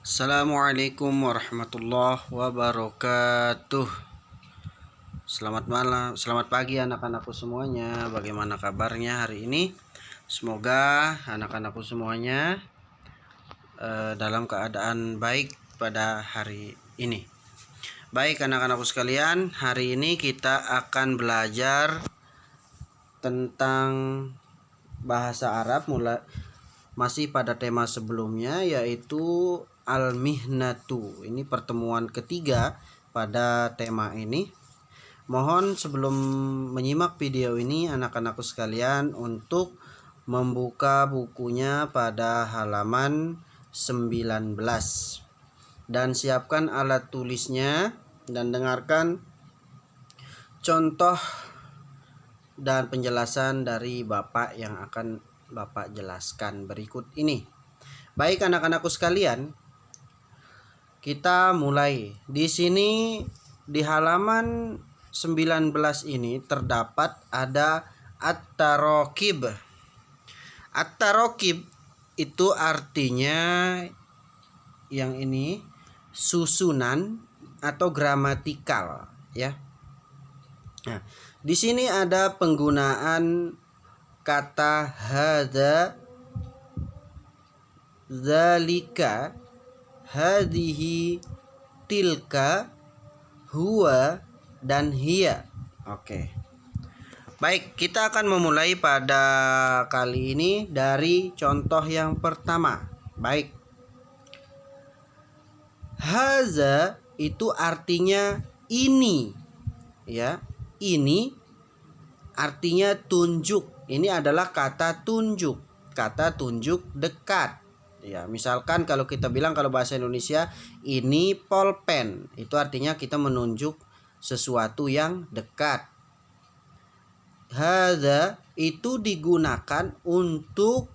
Assalamualaikum warahmatullahi wabarakatuh. Selamat malam, selamat pagi anak-anakku semuanya. Bagaimana kabarnya hari ini? Semoga anak-anakku semuanya dalam keadaan baik pada hari ini. Baik anak-anakku sekalian, hari ini kita akan belajar tentang bahasa Arab masih pada tema sebelumnya, yaitu al-mihnatu. Ini pertemuan ketiga pada tema ini. Mohon sebelum menyimak video ini anak-anakku sekalian untuk membuka bukunya pada halaman 19 dan siapkan alat tulisnya dan dengarkan contoh dan penjelasan dari Bapak yang akan Bapak jelaskan berikut ini. Baik anak-anakku sekalian, kita mulai. Di sini di halaman 19 ini terdapat ada at-taraqib. At-taraqib itu artinya yang ini susunan atau gramatikal, ya. Nah, di sini ada penggunaan kata hadza, zalika, hadhihi, tilka, huwa, dan hiya. Oke. Baik, kita akan memulai pada kali ini dari contoh yang pertama. Baik. Haza itu artinya ini. Ya, ini artinya tunjuk. Ini adalah kata tunjuk. Kata tunjuk dekat. Ya, misalkan kalau kita bilang kalau bahasa Indonesia ini pulpen, itu artinya kita menunjuk sesuatu yang dekat. Hadza itu digunakan untuk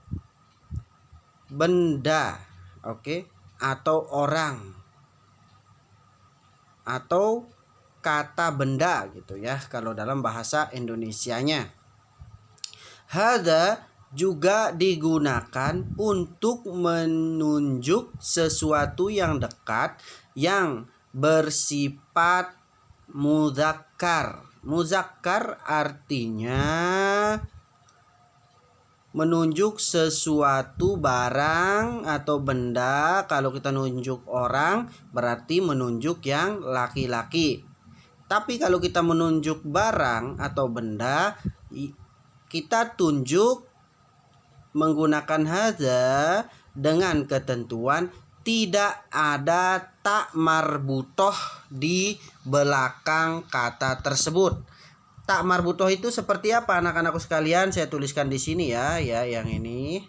benda, oke, atau orang, atau kata benda gitu ya kalau dalam bahasa Indonesianya. Hadza juga digunakan untuk menunjuk sesuatu yang dekat yang bersifat mudzakkar. Mudzakkar artinya menunjuk sesuatu barang atau benda. Kalau kita nunjuk orang berarti menunjuk yang laki-laki. Tapi kalau kita menunjuk barang atau benda, kita tunjuk menggunakan hadza dengan ketentuan tidak ada tak marbutoh di belakang kata tersebut. Tak marbutoh itu seperti apa anak-anakku sekalian? Saya tuliskan di sini ya yang ini.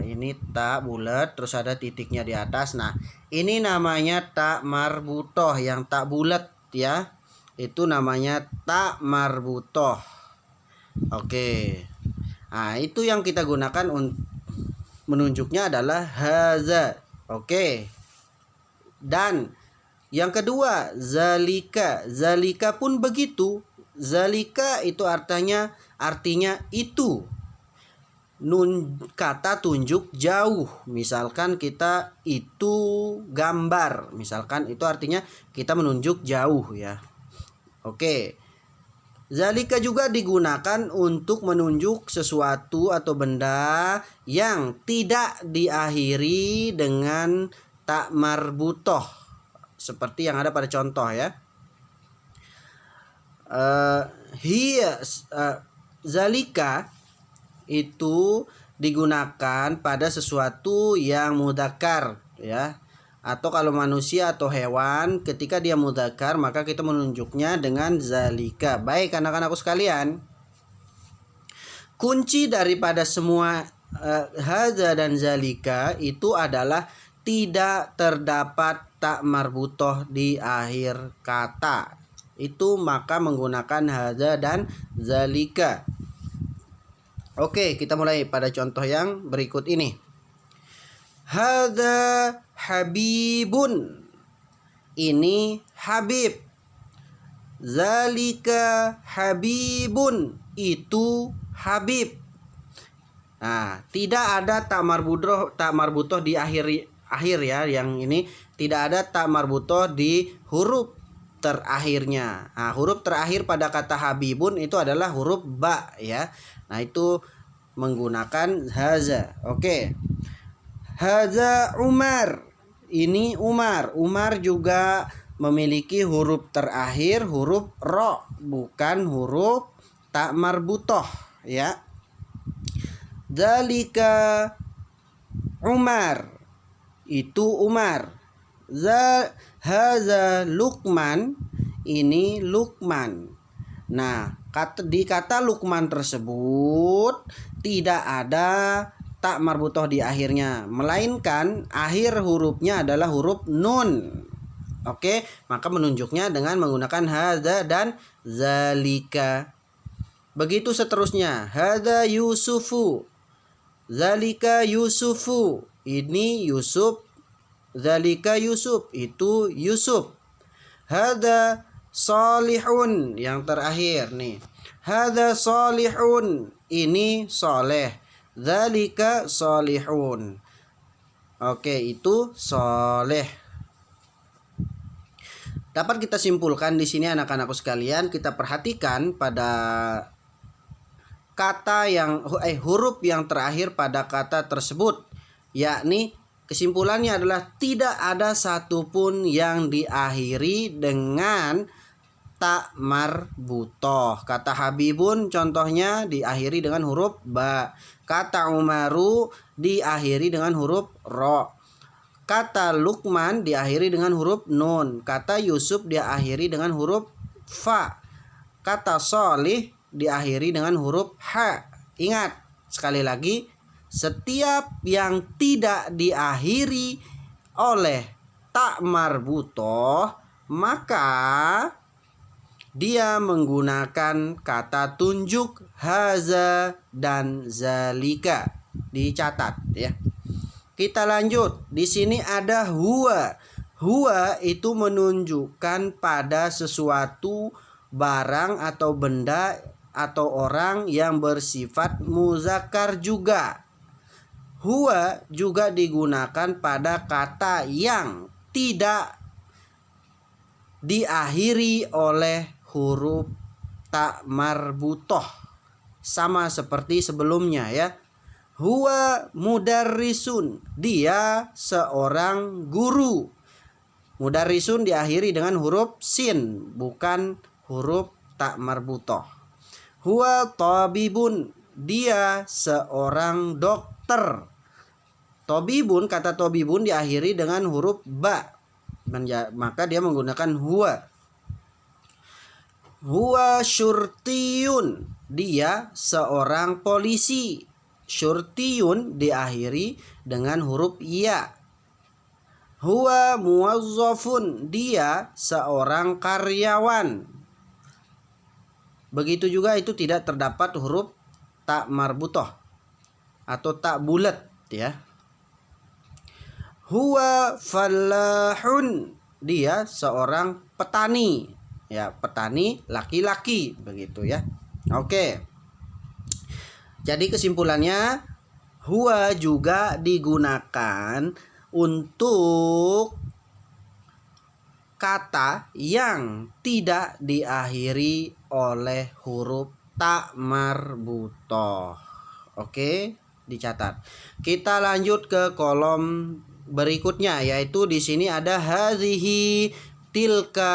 Ini tak bulat terus ada titiknya di atas. Nah, ini namanya tak marbutoh, yang tak bulat ya. Itu namanya tak marbutoh. Oke. Itu yang kita gunakan untuk menunjuknya adalah haza. Oke. Dan yang kedua, zalika. Zalika pun begitu. Zalika itu artinya itu. Kata tunjuk jauh. Misalkan kita itu gambar. Misalkan itu artinya kita menunjuk jauh ya. Oke. Zalika juga digunakan untuk menunjuk sesuatu atau benda yang tidak diakhiri dengan tak marbutoh, seperti yang ada pada contoh ya. Zalika itu digunakan pada sesuatu yang mudzakkar ya. Atau kalau manusia atau hewan ketika dia mudzakkar maka kita menunjuknya dengan zalika. Baik anak-anakku sekalian, kunci daripada semua hadza dan zalika itu adalah tidak terdapat tak marbutoh di akhir kata. Itu maka menggunakan hadza dan zalika. Oke, kita mulai pada contoh yang berikut ini. Hadza habibun. Ini habib. Zalika habibun. Itu habib. Tidak ada tak marbutoh di akhir ya. Yang ini tidak ada ta marbutoh di huruf terakhirnya. Nah, huruf terakhir pada kata habibun itu adalah huruf ba ya. Nah, itu menggunakan haza. Oke. Haza Umar. Ini Umar. Umar juga memiliki huruf terakhir huruf ro, bukan huruf ta marbutoh ya. Dzalika Umar. Itu Umar. Haza Luqman. Ini Luqman. Nah, di kata Luqman tersebut tidak ada ta marbutoh di akhirnya, melainkan akhir hurufnya adalah huruf nun. Oke, maka menunjuknya dengan menggunakan hadza dan zalika. Begitu seterusnya. Hadza Yusufu. Zalika Yusufu. Ini Yusuf. Zalika Yusuf. Itu Yusuf. Hadza Salihun. Yang terakhir nih. Hadza Salihun. Ini soleh. Zalika Salihun. Oke, itu soleh. Dapat kita simpulkan di sini anak-anakku sekalian, kita perhatikan pada kata yang huruf yang terakhir pada kata tersebut, yakni kesimpulannya adalah tidak ada satupun yang diakhiri dengan ta marbutoh. Kata habibun contohnya diakhiri dengan huruf ba. Kata Umaru diakhiri dengan huruf ro. Kata Luqman diakhiri dengan huruf nun. Kata Yusuf diakhiri dengan huruf fa. Kata Solih diakhiri dengan huruf ha. Ingat, sekali lagi, setiap yang tidak diakhiri oleh ta marbutoh, maka dia menggunakan kata tunjuk haza dan zalika. Dicatat ya. Kita lanjut. Di sini ada huwa. Huwa itu menunjukkan pada sesuatu, barang atau benda atau orang yang bersifat muzakkar juga. Huwa juga digunakan pada kata yang tidak diakhiri oleh huruf ta marbutoh. Sama seperti sebelumnya ya. Huwa mudarrisun. Dia seorang guru. Mudarrisun diakhiri dengan huruf sin, bukan huruf ta marbutoh. Huwa tabibun. Dia seorang dokter. Tabibun, kata tabibun diakhiri dengan huruf ba. Maka dia menggunakan huwa. Huwa syurtiyun. Dia seorang polisi. Syurtiyun diakhiri dengan huruf ya. Huwa muwazzafun. Dia seorang karyawan. Begitu juga itu tidak terdapat huruf ta marbutoh atau ta bulat ya. Huwa fallahun. Dia seorang petani. Ya, petani laki-laki begitu ya. Oke. Jadi kesimpulannya, huwa juga digunakan untuk kata yang tidak diakhiri oleh huruf ta marbutoh. Oke, dicatat. Kita lanjut ke kolom berikutnya, yaitu di sini ada hazihi, tilka.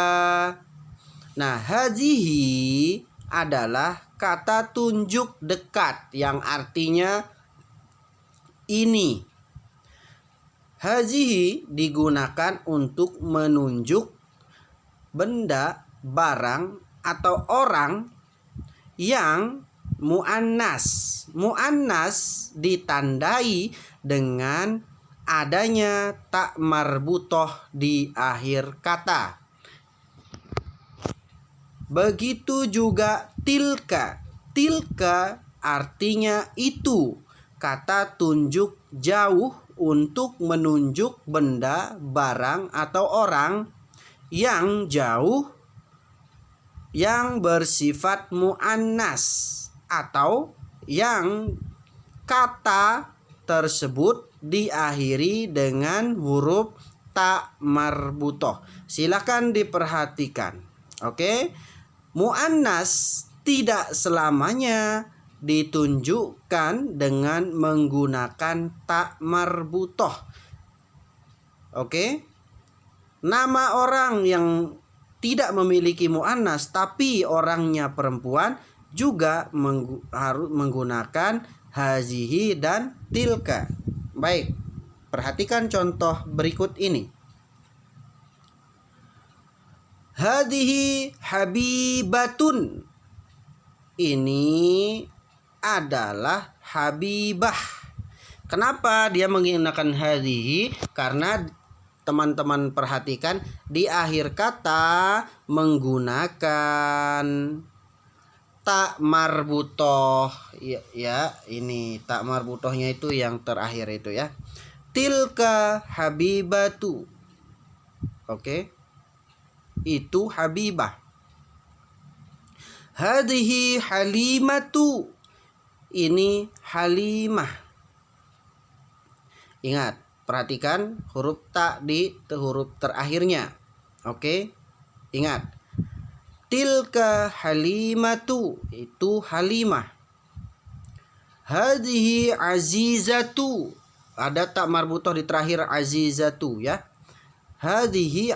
Nah, hazihi adalah kata tunjuk dekat yang artinya ini. Hazihi digunakan untuk menunjuk benda, barang, atau orang yang muannas. Muannas ditandai dengan adanya ta marbutoh di akhir kata. Begitu juga tilka. Tilka artinya itu. Kata tunjuk jauh untuk menunjuk benda, barang, atau orang yang jauh yang bersifat muannas atau yang kata tersebut diakhiri dengan huruf ta marbutoh. Silakan diperhatikan. Oke. Muannas tidak selamanya ditunjukkan dengan menggunakan ta marbutoh. Oke. Nama orang yang tidak memiliki muannas tapi orangnya perempuan juga harus menggunakan hazihi dan tilka. Baik, perhatikan contoh berikut ini. Hadihi habibatun. Ini adalah habibah. Kenapa dia menggunakan hadihi? Karena teman-teman perhatikan di akhir kata menggunakan ta marbutoh. Ya, ini ta marbutohnya itu yang terakhir itu ya. Tilka habibatu. Oke. Itu habibah. Hadhihi halimatu. Ini halimah. Ingat, perhatikan huruf ta di huruf terakhirnya. Oke. Ingat. Tilka halimatu, itu halimah. Hadhihi azizatu. Ada tak marbutoh di terakhir azizatu ya. Hadhihi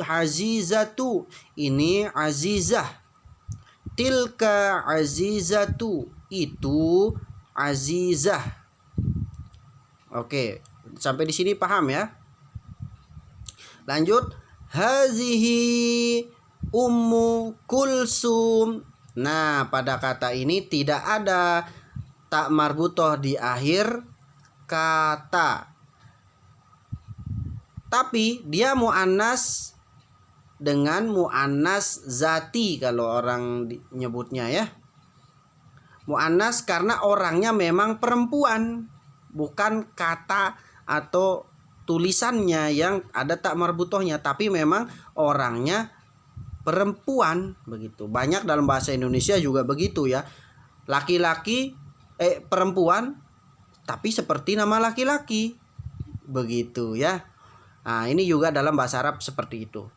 azizatu. Ini azizah. Tilka azizatu. Itu azizah. Oke, sampai di sini paham ya? Lanjut. Hadhihi Ummu Kulsum. Nah, pada kata ini tidak ada tak marbutoh di akhir kata. Tapi dia muannas dengan muannas zati kalau orang nyebutnya ya. Muannas karena orangnya memang perempuan, bukan kata atau tulisannya yang ada tak marbutohnya, tapi memang orangnya perempuan begitu. Banyak dalam bahasa Indonesia juga begitu ya. Laki-laki perempuan tapi seperti nama laki-laki. Begitu ya. Nah, ini juga dalam bahasa Arab seperti itu.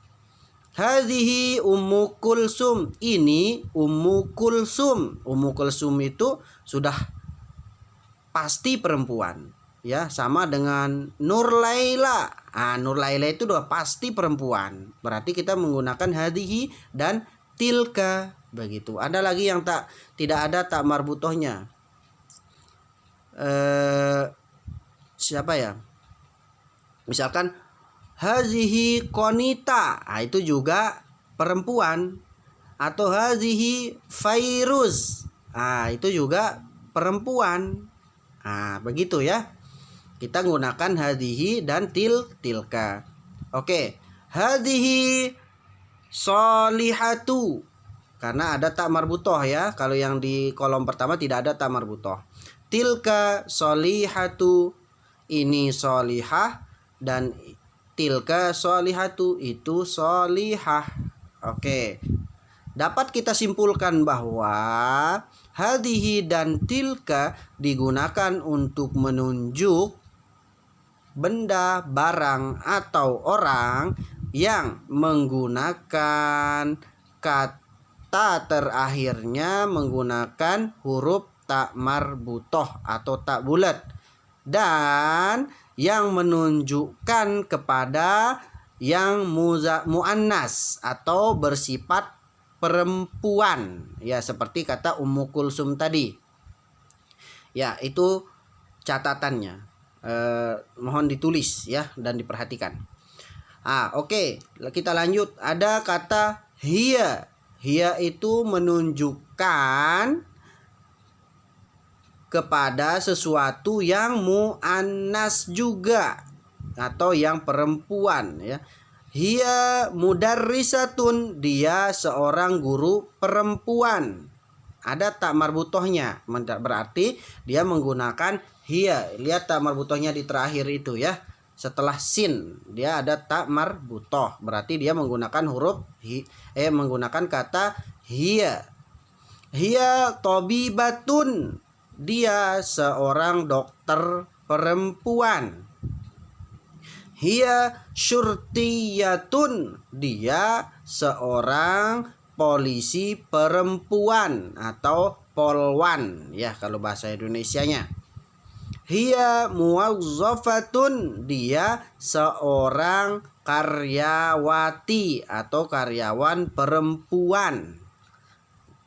Hadhihi Ummu Kulsum. Ini Ummu Kulsum. Ummu Kulsum itu sudah pasti perempuan. Ya, sama dengan Nur Laila. Nur Laila itu udah pasti perempuan. Berarti kita menggunakan hadhihi dan tilka begitu. Ada lagi yang tidak ada tak marbutohnya. Siapa ya? Misalkan hazihi Konita. Itu juga perempuan. Atau hazihi Fairuz. Itu juga perempuan. Begitu ya. Kita gunakan hadhihi dan tilka. Oke. Hadhihi solihatu. Karena ada tak marbutoh ya. Kalau yang di kolom pertama tidak ada tak marbutoh. Tilka solihatu. Ini solihah. Dan tilka solihatu. Itu solihah. Oke. Dapat kita simpulkan bahwa hadhihi dan tilka digunakan untuk menunjuk benda, barang, atau orang yang menggunakan kata terakhirnya menggunakan huruf tak marbutoh atau tak bulat, dan yang menunjukkan kepada yang muannas atau bersifat perempuan ya, seperti kata Ummu Kulsum tadi ya. Itu catatannya. Mohon ditulis ya dan diperhatikan. Oke. Kita lanjut. Ada kata hiya. Hiya itu menunjukkan kepada sesuatu yang muannas juga atau yang perempuan ya. Hiya mudarrisatun. Dia seorang guru perempuan. Ada tak marbutohnya. Berarti dia menggunakan hiya. Lihat tak marbutohnya di terakhir itu ya. Setelah sin dia ada tak marbutoh. Berarti dia menggunakan huruf menggunakan kata hiya. Hiya tabibatun. Dia seorang dokter perempuan. Hiya syurtiyatun, dia seorang polisi perempuan atau polwan ya kalau bahasa Indonesianya. Hiya muwazzafatun, dia seorang karyawati atau karyawan perempuan.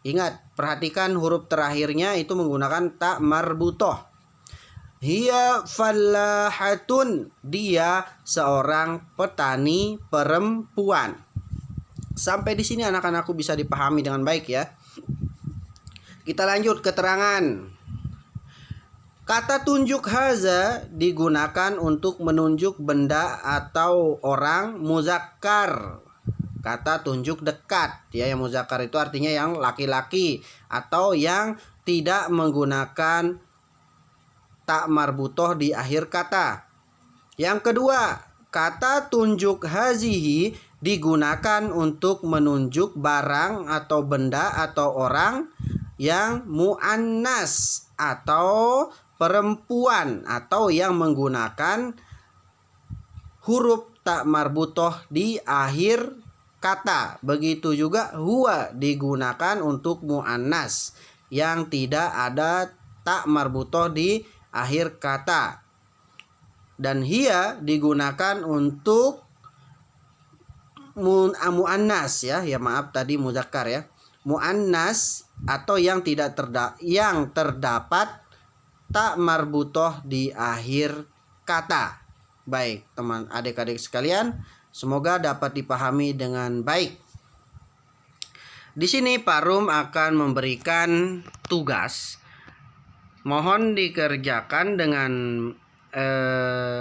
Ingat, perhatikan huruf terakhirnya itu menggunakan ta marbutoh. Hiya fallahatun, dia seorang petani perempuan. Sampai di sini anak-anakku bisa dipahami dengan baik ya. Kita lanjut keterangan. Kata tunjuk haza digunakan untuk menunjuk benda atau orang muzakkar. Kata tunjuk dekat ya, yang muzakkar itu artinya yang laki-laki atau yang tidak menggunakan ta marbutoh di akhir kata. Yang kedua, kata tunjuk hazihi digunakan untuk menunjuk barang atau benda atau orang yang muannas atau perempuan atau yang menggunakan huruf ta marbutoh di akhir kata. Begitu juga huwa digunakan untuk muannas yang tidak ada ta marbutoh di akhir kata. Dan hiya digunakan untuk muannas ya maaf tadi muzakkar ya. Muannas atau yang terdapat ta marbutoh di akhir kata. Baik, teman adik-adik sekalian, semoga dapat dipahami dengan baik. Di sini Pak Rum akan memberikan tugas. Mohon dikerjakan dengan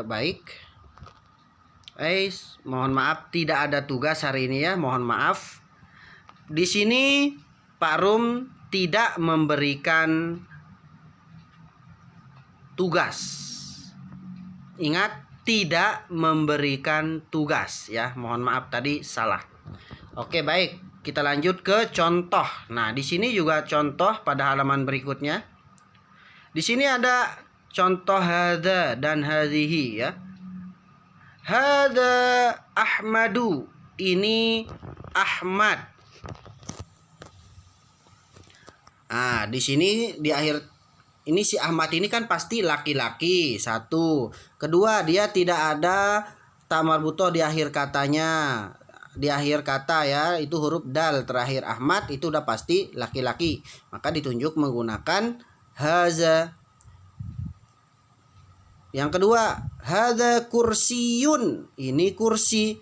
baik. Mohon maaf tidak ada tugas hari ini ya, mohon maaf. Di sini Pak Rum tidak memberikan tugas. Ingat, tidak memberikan tugas ya. Mohon maaf tadi salah. Oke, baik. Kita lanjut ke contoh. Nah, di sini juga contoh pada halaman berikutnya. Di sini ada contoh hadza dan hadhihi ya. Hadza Ahmadu, ini Ahmad. Nah, di sini di akhir ini si Ahmad ini kan pasti laki-laki. Satu. Kedua, dia tidak ada ta marbutoh di akhir katanya. Di akhir kata ya, itu huruf dal terakhir Ahmad itu udah pasti laki-laki. Maka ditunjuk menggunakan haza. Yang kedua, hadza kursiyun, ini kursi.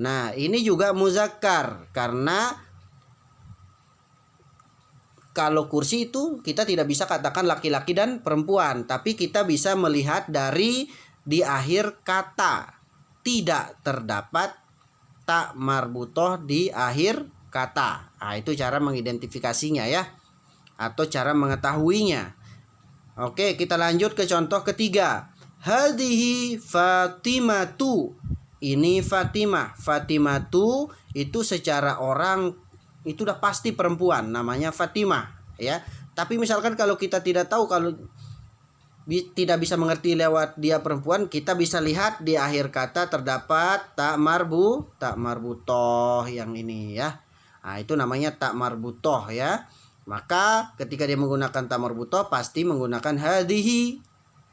Nah, ini juga muzakkar karena kalau kursi itu kita tidak bisa katakan laki-laki dan perempuan, tapi kita bisa melihat dari di akhir kata tidak terdapat ta marbutoh di akhir kata. Nah, itu cara mengidentifikasinya ya, atau cara mengetahuinya. Oke, kita lanjut ke contoh ketiga. Hadhihi Fatimatu, ini Fatimah. Fatimatu itu secara orang itu udah pasti perempuan, namanya Fatimah ya. Tapi misalkan kalau kita tidak tahu, kalau tidak bisa mengerti lewat dia perempuan, kita bisa lihat di akhir kata terdapat ta marbutoh yang ini ya. Nah, itu namanya ta marbutoh ya. Maka ketika dia menggunakan ta marbutoh pasti menggunakan hadhihi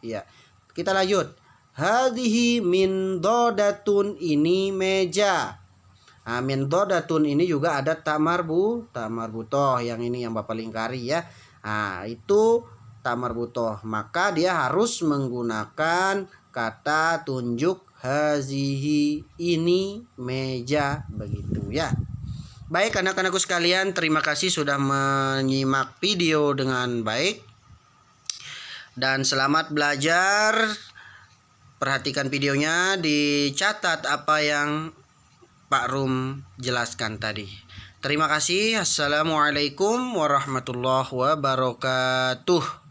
ya. Kita lanjut. Hadhihi min dodatun, ini meja. Nah, min dodatun ini juga ada ta marbutoh yang ini yang Bapak lingkari ya. Nah, itu ta marbutoh. Maka dia harus menggunakan kata tunjuk hazihi, ini meja, begitu ya. Baik anak-anakku sekalian, terima kasih sudah menyimak video dengan baik. Dan selamat belajar. Perhatikan videonya, dicatat apa yang Pak Rum jelaskan tadi. Terima kasih. Assalamualaikum warahmatullahi wabarakatuh.